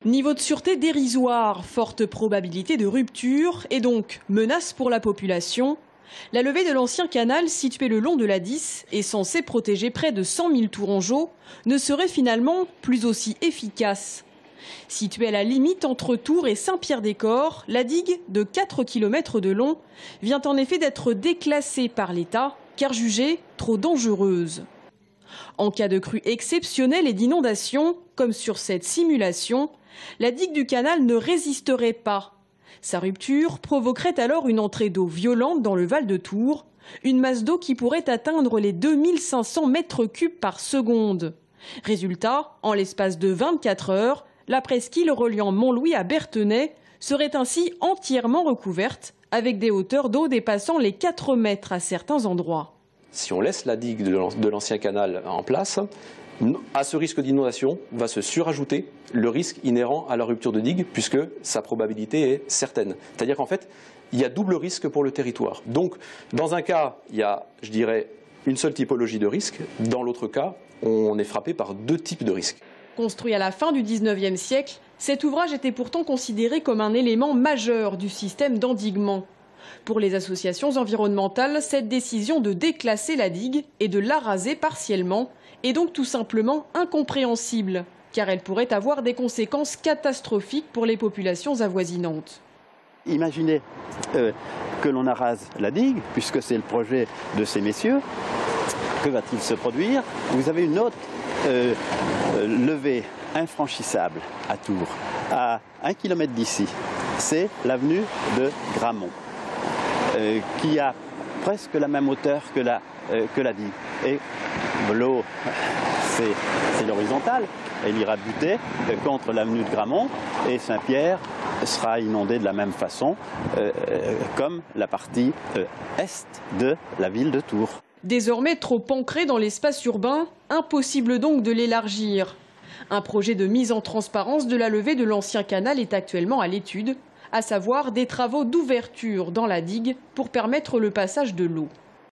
Niveau de sûreté dérisoire, forte probabilité de rupture et donc menace pour la population. La levée de l'ancien canal situé le long de l'A10 et censé protéger près de 100 000 Tourangeaux ne serait finalement plus aussi efficace. Située à la limite entre Tours et Saint-Pierre-des-Corps, la digue de 4 km de long vient en effet d'être déclassée par l'État car jugée trop dangereuse. En cas de crue exceptionnelle et d'inondation, comme sur cette simulation, la digue du canal ne résisterait pas. Sa rupture provoquerait alors une entrée d'eau violente dans le Val de Tours, une masse d'eau qui pourrait atteindre les 2500 mètres cubes par seconde. Résultat, en l'espace de 24 heures, la presqu'île reliant Montlouis à Berthenay serait ainsi entièrement recouverte, avec des hauteurs d'eau dépassant les 4 mètres à certains endroits. Si on laisse la digue de l'ancien canal en place, à ce risque d'inondation va se surajouter le risque inhérent à la rupture de digue, puisque sa probabilité est certaine. C'est-à-dire qu'en fait, il y a double risque pour le territoire. Donc, dans un cas, il y a, je dirais, une seule typologie de risque. Dans l'autre cas, on est frappé par deux types de risques. Construit à la fin du 19e siècle, cet ouvrage était pourtant considéré comme un élément majeur du système d'endiguement. Pour les associations environnementales, cette décision de déclasser la digue et de la raser partiellement est donc tout simplement incompréhensible, car elle pourrait avoir des conséquences catastrophiques pour les populations avoisinantes. Imaginez que l'on arrase la digue, puisque c'est le projet de ces messieurs. Que va-t-il se produire? Vous avez une autre levée infranchissable à Tours, à 1 km d'ici. C'est l'avenue de Gramont, qui a presque la même hauteur que la digue. Et l'eau, c'est l'horizontale. Elle ira buter contre l'avenue de Gramont et Saint-Pierre sera inondée de la même façon comme la partie est de la ville de Tours. Désormais trop ancré dans l'espace urbain, impossible donc de l'élargir. Un projet de mise en transparence de la levée de l'ancien canal est actuellement à l'étude, à savoir des travaux d'ouverture dans la digue pour permettre le passage de l'eau.